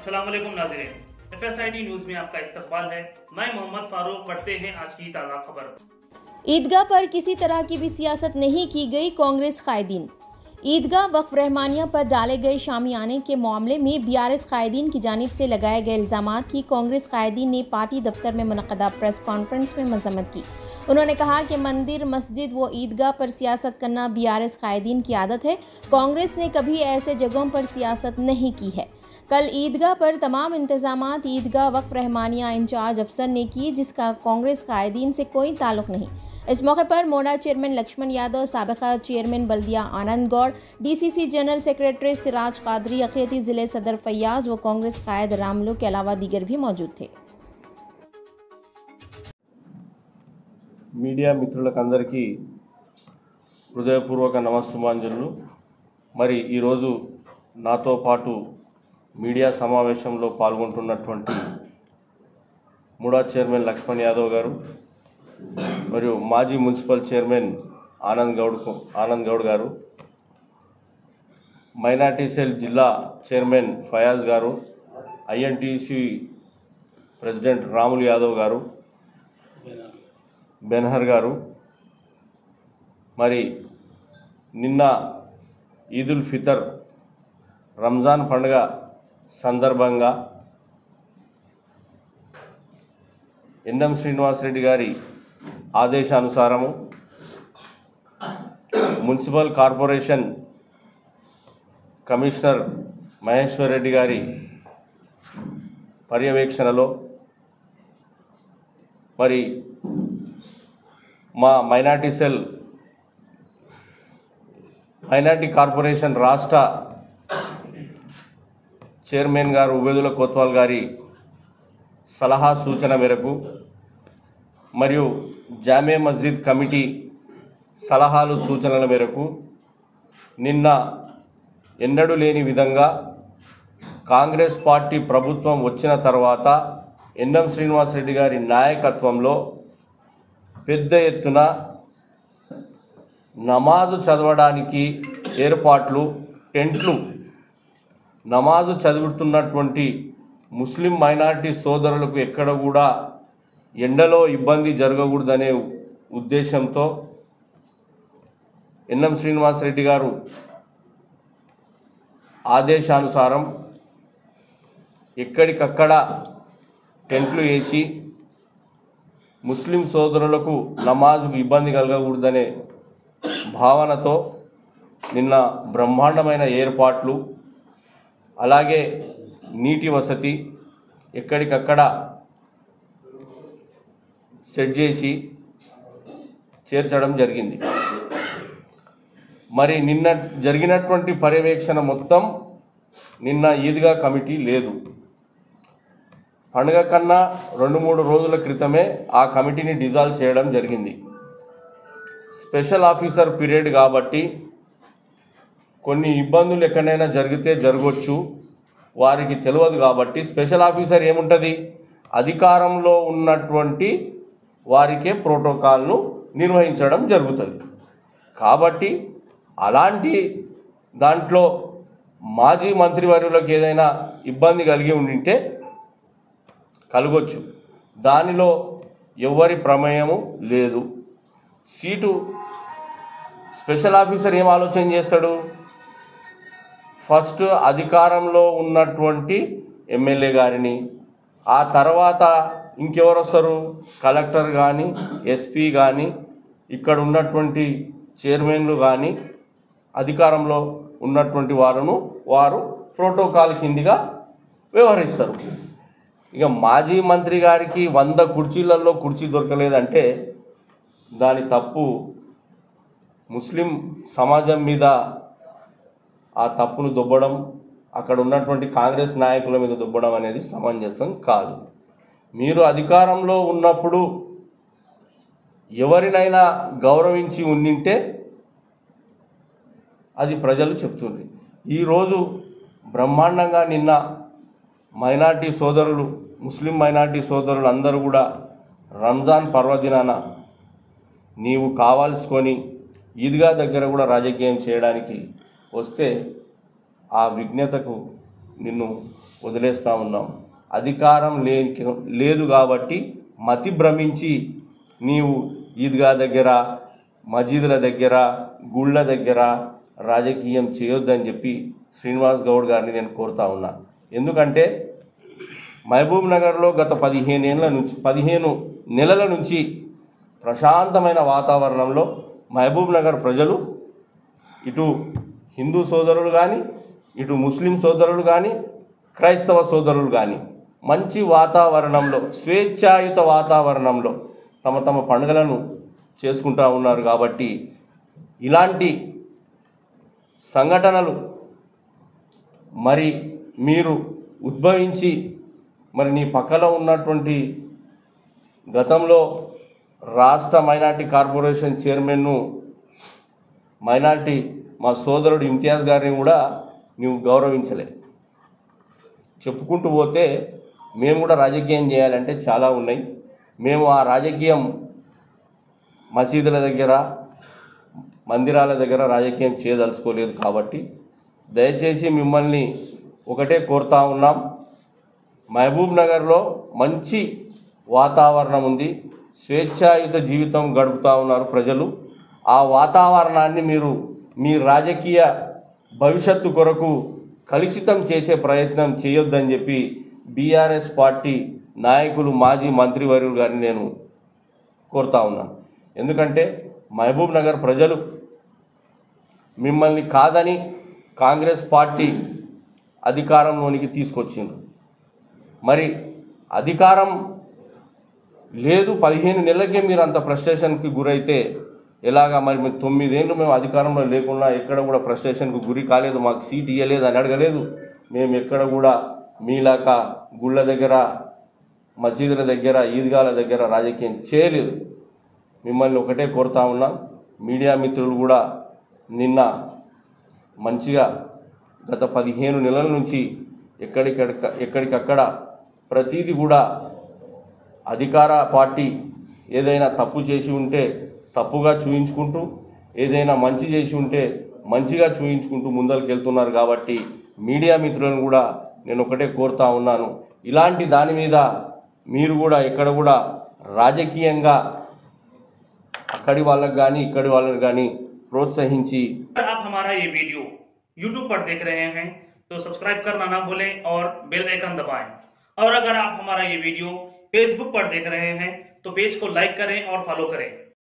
अस्सलाम वालेकुम नाज़रीन, FSID न्यूज में आपका इस्तकबाल है। मैं मोहम्मद फारूक। पढ़ते हैं आज की ताज़ा खबर। ईदगाह पर किसी तरह की भी सियासत नहीं की गई। कांग्रेस कायदीन। ईदगाह वक्फ रहमानिया पर डाले गए शामियाने के मामले में BRS कायदीन की जानिब से लगाए गए इल्ज़ामात की कांग्रेस कायदीन ने पार्टी दफ्तर में मुनक़दा प्रेस कॉन्फ्रेंस में मज़म्मत की। उन्होंने कहा कि मंदिर, मस्जिद व ईदगाह पर सियासत करना BRS कायदीन की आदत है। कांग्रेस ने कभी ऐसे जगहों पर सियासत नहीं की है। कल ईदगाह पर तमाम इंतजामात ईदगाह वक्फ रहमानिया इंचार्ज अफसर ने की, जिसका कांग्रेस कायदीन से कोई ताल्लुक नहीं। इस मौके पर मोडा चेयरमैन लक्ष्मण यादव, साबिका चेयरमैन बल्दिया Anand Goud, DCC general secretary Siraj Qadri, अक़लियती ज़िले सदर फैयाज व कांग्रेस कायद रामलू के अलावा दीगर भी मौजूद थे। మీడియా మిత్రులకందరికీ హృదయపూర్వక నమస్సుమాంజలు। మరి ఈరోజు నాతో పాటు మీడియా సమావేశంలో పాల్గొంటున్నటువంటి ముడా చైర్మన్ లక్ష్మణ్ యాదవ్ గారు మరియు మాజీ మున్సిపల్ చైర్మన్ ఆనంద్ గౌడ్ గారు, మైనార్టీ సెల్ జిల్లా చైర్మన్ ఫయాజ్ గారు, INTC ప్రెసిడెంట్ రాములు యాదవ్ గారు, బెన్హర్ గారు, మరి నిన్న ఈదుల్ ఫితర్ రంజాన్ పండుగ సందర్భంగా ఎన్ఎం శ్రీనివాస్ రెడ్డి గారి ఆదేశానుసారము municipal corporation commissioner Maheshwar Reddy గారి పర్యవేక్షణలో మరి మా మైనార్టీ కార్పొరేషన్ రాష్ట్ర చైర్మన్ గారు ఉబేదుల్లా కోత్వాల్ గారి సలహా సూచన మేరకు మరియు జామే మస్జిద్ కమిటీ సలహాలు సూచనల మేరకు నిన్న ఎన్నడూ లేని విధంగా కాంగ్రెస్ పార్టీ ప్రభుత్వం వచ్చిన తర్వాత ఎన్ఎం శ్రీనివాస్ రెడ్డి గారి నాయకత్వంలో పెద్ద ఎత్తున నమాజు చదవడానికి ఏర్పాట్లు, టెంట్లు, నమాజు చదువుతున్నటువంటి ముస్లిం మైనారిటీ సోదరులకు ఎక్కడ కూడా ఎండలో ఇబ్బంది జరగకూడదనే ఉద్దేశంతో ఎన్ఎం శ్రీనివాస్ రెడ్డి గారు ఆదేశానుసారం ఎక్కడికక్కడ టెంట్లు వేసి ముస్లిం సోదరులకు నమాజ్కు ఇబ్బంది కలగకూడదనే భావనతో నిన్న బ్రహ్మాండమైన ఏర్పాట్లు, అలాగే నీటి వసతి ఎక్కడికక్కడ సెట్ చేసి చేర్చడం జరిగింది। మరి నిన్న జరిగినటువంటి పర్యవేక్షణ మొత్తం నిన్న ఈద్గా కమిటీ లేదు। పండుగ కన్నా 2-3 రోజుల క్రితమే ఆ కమిటీని డిజాల్వ్ చేయడం జరిగింది। స్పెషల్ ఆఫీసర్ పీరియడ్ కాబట్టి కొన్ని ఇబ్బందులు ఎక్కడైనా జరిగితే జరగవచ్చు, వారికి తెలియదు కాబట్టి స్పెషల్ ఆఫీసర్ ఏముంటుంది, అధికారంలో ఉన్నటువంటి వారికే ప్రోటోకాల్ను నిర్వహించడం జరుగుతుంది। కాబట్టి అలాంటి దాంట్లో మాజీ మంత్రివర్యులకు ఏదైనా ఇబ్బంది కలిగి ఉండింటే కలగొచ్చు, దానిలో ఎవరి ప్రమేయము లేదు। సీటు స్పెషల్ ఆఫీసర్ ఏం ఆలోచన చేస్తాడు, ఫస్ట్ అధికారంలో ఉన్నటువంటి ఎమ్మెల్యే గారిని, ఆ తర్వాత ఇంకెవరు వస్తారు, కలెక్టర్ కానీ, SP కానీ, ఇక్కడ ఉన్నటువంటి చైర్మన్లు కానీ, అధికారంలో ఉన్నటువంటి వారు ప్రోటోకాల్ కిందిగా వ్యవహరిస్తారు। ఇక మాజీ మంత్రి గారికి 100 కుర్చీలలో కుర్చీ దొరకలేదంటే దాని తప్పు ముస్లిం సమాజం మీద ఆ తప్పును దొబ్బడం, అక్కడ ఉన్నటువంటి కాంగ్రెస్ నాయకుల మీద దొబ్బడం అనేది సమంజసం కాదు। మీరు అధికారంలో ఉన్నప్పుడు ఎవరినైనా గౌరవించి ఉండింటే అది ప్రజలు చెప్తుంది। ఈరోజు బ్రహ్మాండంగా నిన్న మైనార్టీ సోదరులు, ముస్లిం మైనార్టీ సోదరులు అందరూ కూడా రంజాన్ పర్వదినాన నీవు కావాల్సుకొని ఈద్గా దగ్గర కూడా రాజకీయం చేయడానికి వస్తే ఆ విజ్ఞతకు నిన్ను వదిలేస్తూ ఉన్నాం. అధికారం లేదు కాబట్టి మతి భ్రమించి నీవు ఈద్గా దగ్గర, మసీదుల దగ్గర, గుళ్ళ దగ్గర రాజకీయం చేయొద్దని చెప్పి శ్రీనివాస్ గౌడ్ గారిని నేను కోరుతా ఉన్నా. ఎందుకంటే మహబూబ్ నగర్లో గత 15 నెలల నుంచి ప్రశాంతమైన వాతావరణంలో మహబూబ్ నగర్ ప్రజలు, ఇటు హిందూ సోదరులు కానీ, ఇటు ముస్లిం సోదరులు కానీ, క్రైస్తవ సోదరులు కానీ మంచి వాతావరణంలో, స్వేచ్ఛాయుత వాతావరణంలో తమ పండుగలను చేసుకుంటూ ఉన్నారు. కాబట్టి ఇలాంటి సంఘటనలు మరి మీరు ఉద్భవించి మరి నీ పక్కన ఉన్నటువంటి గతంలో రాష్ట్ర మైనార్టీ కార్పొరేషన్ చైర్మన్ను మైనార్టీ మా సోదరుడు ఇమ్తియాజ్ గారిని కూడా నువ్వు గౌరవించలే. చెప్పుకుంటూ పోతే మేము కూడా రాజకీయం చేయాలంటే చాలా ఉన్నాయి. మేము ఆ రాజకీయం మసీదుల దగ్గర, మందిరాల దగ్గర రాజకీయం చేయదలుచుకోలేదు. కాబట్టి దయచేసి మిమ్మల్ని ఒకటే కోరుతా ఉన్నాం, మహబూబ్ నగర్లో మంచి వాతావరణం ఉంది, స్వేచ్ఛాయుత జీవితం గడుపుతూ ఉన్నారు ప్రజలు. ఆ వాతావరణాన్ని మీరు మీ రాజకీయ భవిష్యత్తు కొరకు కలుషితం చేసే ప్రయత్నం చేయొద్దని చెప్పి బీఆర్ఎస్ పార్టీ నాయకులు, మాజీ మంత్రివర్యులు గారిని నేను కోరుతా ఉన్నాను. ఎందుకంటే మహబూబ్ నగర్ ప్రజలు మిమ్మల్ని కాదని కాంగ్రెస్ పార్టీ అధికారంలోనికి తీసుకొచ్చింది. మరి అధికారం లేదు, 15 నెలలకే మీరు అంత ఫ్రస్ట్రేషన్కి గురైతే ఎలాగా? మరి 9 ఏళ్ళు మేము అధికారంలో లేకుండా ఎక్కడ కూడా ఫ్రస్ట్రేషన్కు గురి కాలేదు, మాకు సీట్ ఇవ్వలేదు అని అడగలేదు. మేము ఎక్కడ కూడా మీలాగా గుళ్ళ దగ్గర, మసీదుల దగ్గర, ఈద్గాల దగ్గర రాజకీయం చేయలేదు. మిమ్మల్ని ఒకటే కోరుతా ఉన్నాం, మీడియా మిత్రులు కూడా నిన్న మంచిగా గత 15 నెలల నుంచి ఎక్కడికక్కడ ప్రతిదీ కూడా అధికార పార్టీ ఏదైనా తప్పు చేసి ఉంటే తప్పుగా చూయించుకుంటూ, ఏదైనా మంచి చేసి ఉంటే మంచిగా చూయించుకుంటూ ముందరికి వెళ్తున్నారు. కాబట్టి మీడియా మిత్రులను కూడా నేను ఒకటే కోరుతా ఉన్నాను, ఇలాంటి దాని మీద మీరు కూడా ఎక్కడ కూడా రాజకీయంగా అక్కడి వాళ్ళకి కానీ ఇక్కడి వాళ్ళని కానీ ప్రోత్సహించి. आप हमारा ये वीडियो YouTube पर देख रहे हैं तो सब्सक्राइब करना ना भूलें और बेल आइकन दबाएं। और अगर आप हमारा ये वीडियो Facebook पर देख रहे हैं तो पेज को लाइक करें और फॉलो करें।